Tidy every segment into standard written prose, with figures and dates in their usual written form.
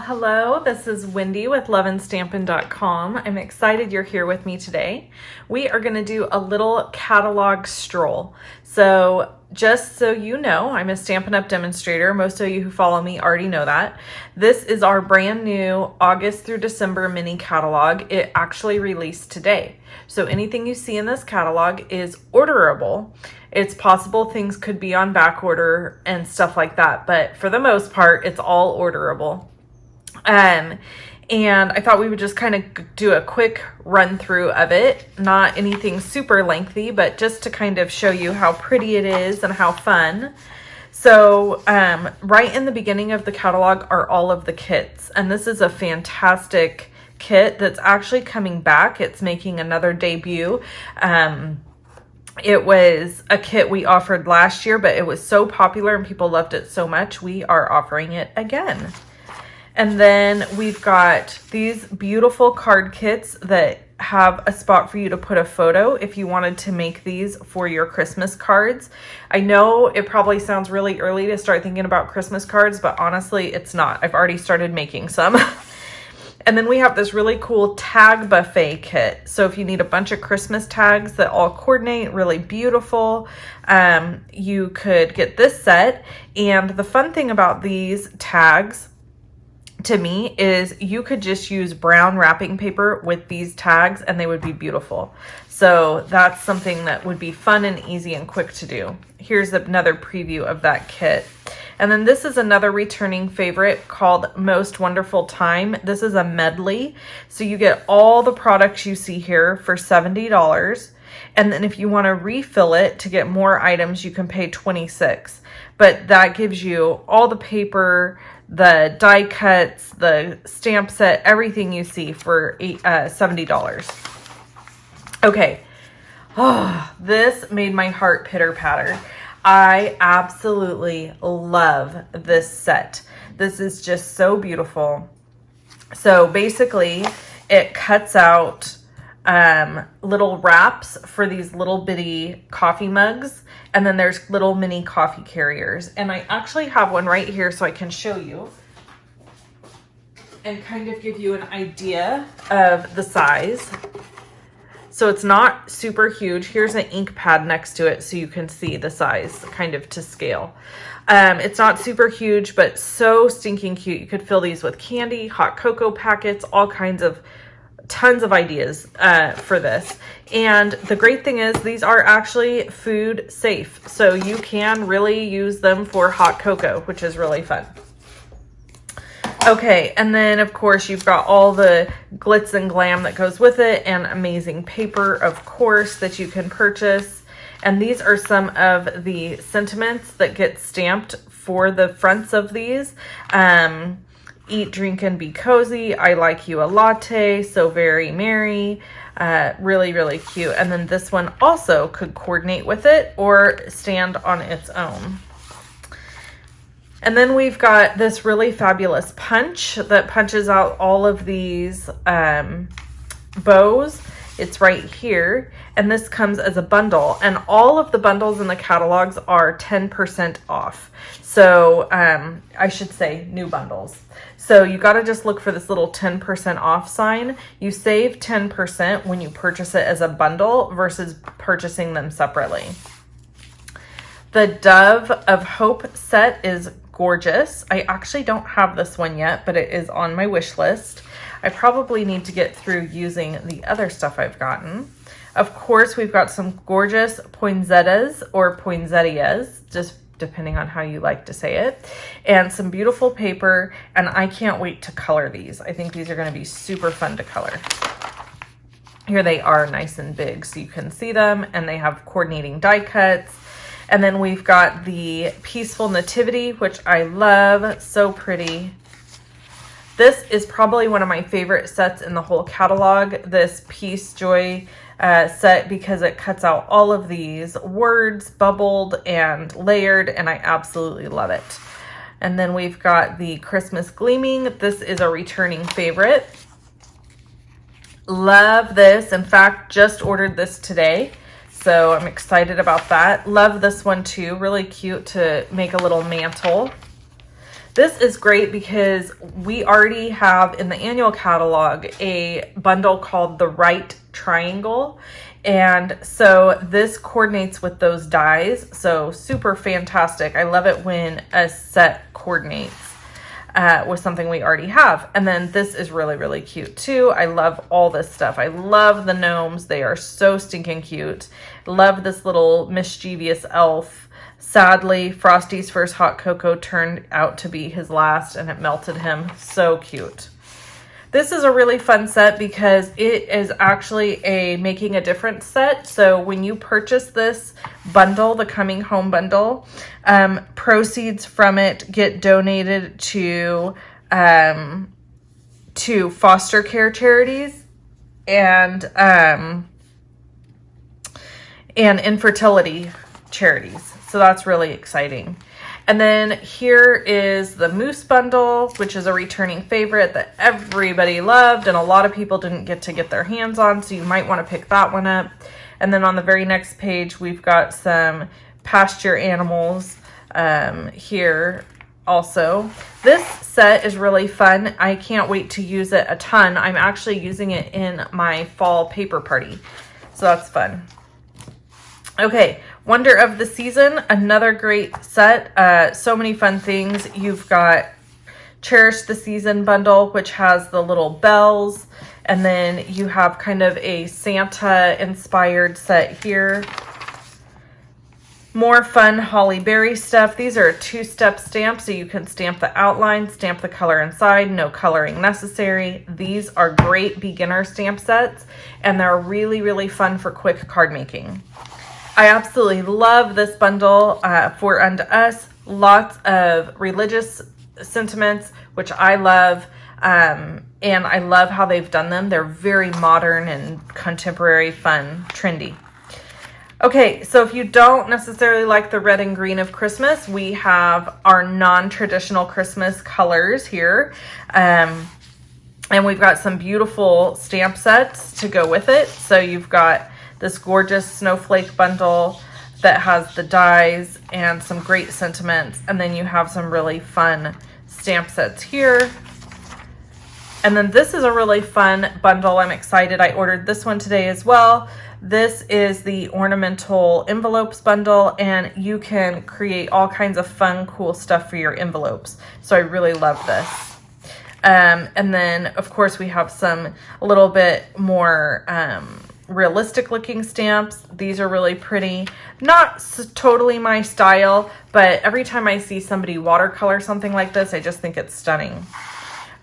Hello, this is Wendy with loveandstampin.com. I'm excited you're here with me today. We are going to do a little catalog stroll. So just so you know, I'm a Stampin' Up! Demonstrator. Most of you who follow me already know that. This is our brand new August through December mini catalog. It actually released today. So anything you see in this catalog is orderable. It's possible things could be on back order and stuff like that, but for the most part, it's all orderable. And I thought we would just kind of do a quick run through of it. Not anything super lengthy, but just to kind of show you how pretty it is and how fun. So right in the beginning of the catalog are all of the kits. And this is a fantastic kit that's actually coming back. It's making another debut. It was a kit we offered last year, but it was so popular and people loved it so much, we are offering it again. And then we've got these beautiful card kits that have a spot for you to put a photo if you wanted to make these for your Christmas cards. I know it probably sounds really early to start thinking about Christmas cards, but honestly, it's not. I've already started making some. And then we have this really cool tag buffet kit. So if you need a bunch of Christmas tags that all coordinate, really beautiful, you could get this set. And the fun thing about these tags, to me, is you could just use brown wrapping paper with these tags and they would be beautiful. So that's something that would be fun and easy and quick to do. Here's another preview of that kit. And then this is another returning favorite called Most Wonderful Time. This is a medley. So you get all the products you see here for $70. And then if you want to refill it to get more items, you can pay $26. But that gives you all the paper, the die cuts, the stamp set, everything you see for $70. Okay. Oh, this made my heart pitter patter. I absolutely love this set. This is just so beautiful. So basically it cuts out little wraps for these little bitty coffee mugs. And then there's little mini coffee carriers. And I actually have one right here so I can show you and kind of give you an idea of the size. So it's not super huge. Here's an ink pad next to it so you can see the size kind of to scale. It's not super huge, but so stinking cute. You could fill these with candy, hot cocoa packets, all kinds of tons of ideas for this. And the great thing is these are actually food safe. So you can really use them for hot cocoa, which is really fun. Okay, and then of course you've got all the glitz and glam that goes with it and amazing paper, of course, that you can purchase. And these are some of the sentiments that get stamped for the fronts of these. Eat, drink, and be cozy. I like you a latte. So very merry. Really, really cute. And then this one also could coordinate with it or stand on its own. And then we've got this really fabulous punch that punches out all of these bows. It's right here. And this comes as a bundle. And all of the bundles in the catalogs are 10% off. So I should say new bundles. So you got to just look for this little 10% off sign. You save 10% when you purchase it as a bundle versus purchasing them separately. The Dove of Hope set is gorgeous. I actually don't have this one yet, but it is on my wish list. I probably need to get through using the other stuff I've gotten. Of course, we've got some gorgeous poinsettias or poinsettias, just depending on how you like to say it, and some beautiful paper, and I can't wait to color these. I think these are going to be super fun to color. Here they are nice and big so you can see them, and they have coordinating die cuts. And then we've got the Peaceful Nativity, which I love. So pretty. This is probably one of my favorite sets in the whole catalog, this Peace Joy set, because it cuts out all of these words, bubbled and layered, and I absolutely love it. And then we've got the Christmas Gleaming. This is a returning favorite. Love this. In fact, just ordered this today. So I'm excited about that. Love this one too. Really cute to make a little mantle. This is great because we already have in the annual catalog a bundle called the Right Triangle. And so this coordinates with those dies. So super fantastic. I love it when a set coordinates with something we already have. And then this is really, really cute too. I love all this stuff. I love the gnomes. They are so stinking cute. Love this little mischievous elf. Sadly, Frosty's first hot cocoa turned out to be his last and it melted him. So cute. This is a really fun set because it is actually a Making a Difference set. So when you purchase this bundle, the Coming Home bundle, proceeds from it get donated to foster care charities and infertility charities. So that's really exciting. And then here is the Moose bundle, which is a returning favorite that everybody loved and a lot of people didn't get to get their hands on, so you might want to pick that one up. And then on the very next page, we've got some pasture animals here also. This set is really fun. I can't wait to use it a ton. I'm actually using it in my fall paper party, so that's fun. Okay, Wonder of the Season, another great set. So many fun things. You've got Cherish the Season bundle, which has the little bells. And then you have kind of a Santa-inspired set here. More fun Holly Berry stuff. These are two-step stamps, so you can stamp the outline, stamp the color inside, no coloring necessary. These are great beginner stamp sets, and they're really, really fun for quick card making. I absolutely love this bundle for Unto Us. Lots of religious sentiments, which I love. And I love how they've done them. They're very modern and contemporary, fun, trendy. Okay, so if you don't necessarily like the red and green of Christmas, we have our non-traditional Christmas colors here. And we've got some beautiful stamp sets to go with it. So you've got this gorgeous snowflake bundle that has the dies and some great sentiments. And then you have some really fun stamp sets here. And then this is a really fun bundle. I'm excited. I ordered this one today as well. This is the Ornamental envelopes bundle, and you can create all kinds of fun, cool stuff for your envelopes. So I really love this. And then, of course, we have some a little bit more realistic looking stamps. These are really pretty. Not totally my style, but every time I see somebody watercolor something like this, I just think it's stunning.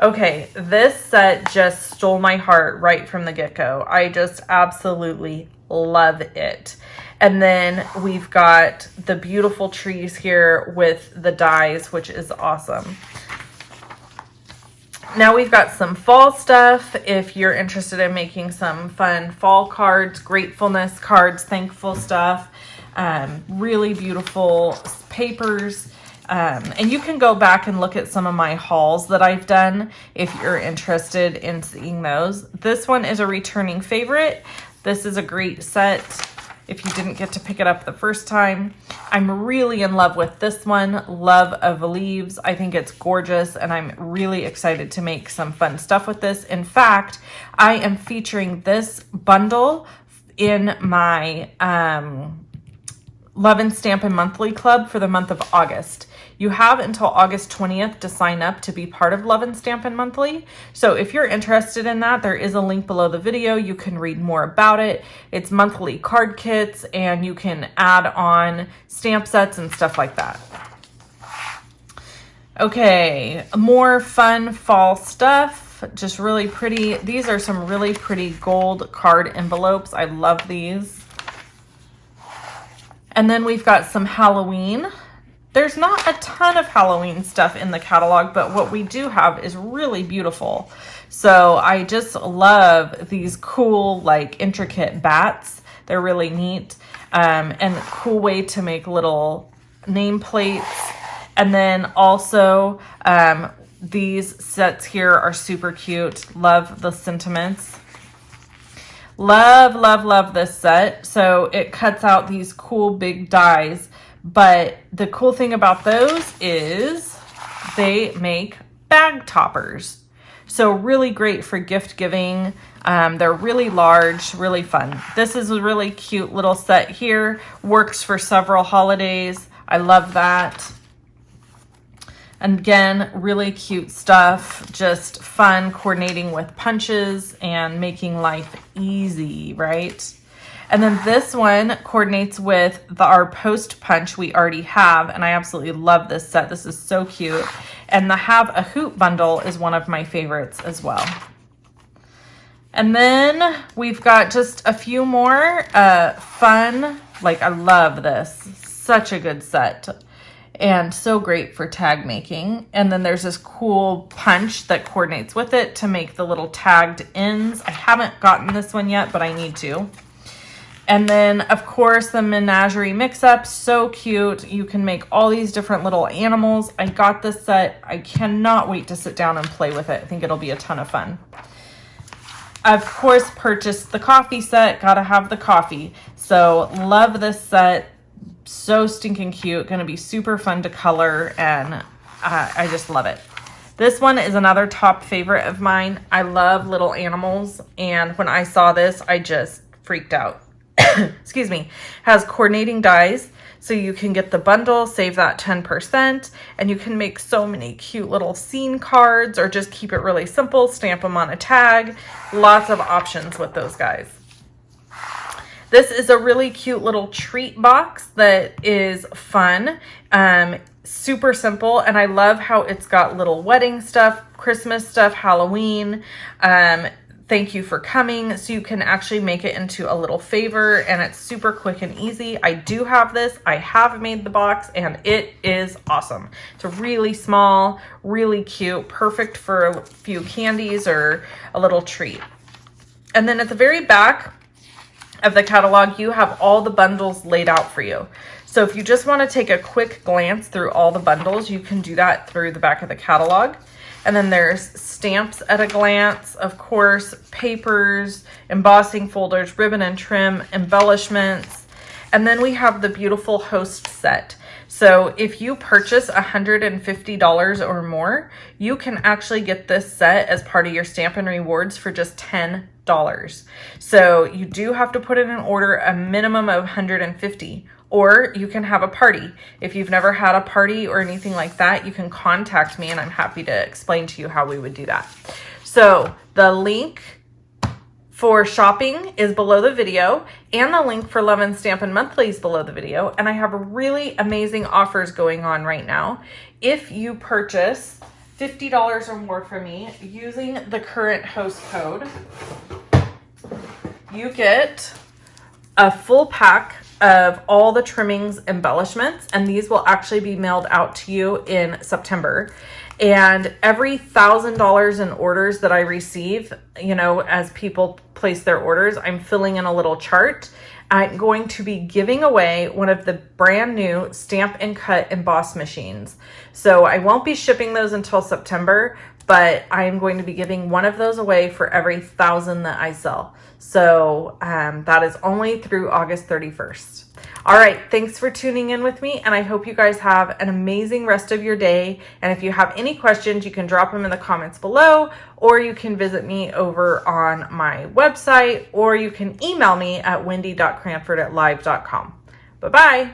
Okay, this set just stole my heart right from the get-go. I just absolutely love it. And then we've got the beautiful trees here with the dies, which is awesome. Now we've got some fall stuff. If you're interested in making some fun fall cards, gratefulness cards, thankful stuff, really beautiful papers. And you can go back and look at some of my hauls that I've done if you're interested in seeing those. This one is a returning favorite. This is a great set if you didn't get to pick it up the first time. I'm really in love with this one, Love of Leaves. I think it's gorgeous, and I'm really excited to make some fun stuff with this. In fact, I am featuring this bundle in my Love and Stampin' Monthly Club for the month of August. You have until August 20th to sign up to be part of Love and Stampin' Monthly. So if you're interested in that, there is a link below the video. You can read more about it. It's monthly card kits, and you can add on stamp sets and stuff like that. Okay, more fun fall stuff. Just really pretty. These are some really pretty gold card envelopes. I love these. And then we've got some Halloween. There's not a ton of Halloween stuff in the catalog, but what we do have is really beautiful. So I just love these cool, like, intricate bats. They're really neat. And a cool way to make little nameplates. And then also, these sets here are super cute. Love the sentiments. Love, love, love this set. So it cuts out these cool big dies. But the cool thing about those is they make bag toppers. So really great for gift giving. They're really large, really fun. This is a really cute little set here. Works for several holidays. I love that. And again, really cute stuff, just fun coordinating with punches and making life easy, right? And then this one coordinates with our post punch we already have, and I absolutely love this set. This is so cute. And the Have a Hoop bundle is one of my favorites as well. And then we've got just a few more fun, like I love this, such a good set. And so great for tag making. And then there's this cool punch that coordinates with it to make the little tagged ends. I haven't gotten this one yet, but I need to. And then, of course, the menagerie mix-up, so cute. You can make all these different little animals. I got this set. I cannot wait to sit down and play with it. I think it'll be a ton of fun. Of course, purchased the coffee set. Gotta have the coffee. So love this set. So stinking cute, gonna be super fun to color, and I just love it. This one is another top favorite of mine. I love little animals, and when I saw this, I just freaked out. Excuse me. Has coordinating dies, so you can get the bundle, save that 10%, and you can make so many cute little scene cards, or just keep it really simple, stamp them on a tag. Lots of options with those guys. This is a really cute little treat box that is fun, super simple, and I love how it's got little wedding stuff, Christmas stuff, Halloween, thank you for coming, so you can actually make it into a little favor, and it's super quick and easy. I do have this. I have made the box, and it is awesome. It's really small, really cute, perfect for a few candies or a little treat. And then at the very back of the catalog, you have all the bundles laid out for you. So if you just want to take a quick glance through all the bundles, you can do that through the back of the catalog. And then there's stamps at a glance, of course, papers, embossing folders, ribbon and trim, embellishments. And then we have the beautiful host set. So if you purchase $150 or more, you can actually get this set as part of your Stampin' Rewards for just $10. So you do have to put in an order a minimum of $150, or you can have a party. If you've never had a party or anything like that, you can contact me and I'm happy to explain to you how we would do that. So the link for shopping is below the video, and the link for Love and Stampin' Monthly is below the video. And I have really amazing offers going on right now. If you purchase $50 or more from me using the current host code, you get a full pack of all the trimmings embellishments, and these will actually be mailed out to you in September. And every $1,000 in orders that I receive, you know, as people place their orders, I'm filling in a little chart. I'm going to be giving away one of the brand new Stamp and Cut emboss machines. So I won't be shipping those until September, but I am going to be giving one of those away for every 1,000 that I sell. So that is only through August 31st. All right, thanks for tuning in with me, and I hope you guys have an amazing rest of your day. And if you have any questions, you can drop them in the comments below, or you can visit me over on my website, or you can email me at wendy.cranford@live.com. Bye-bye.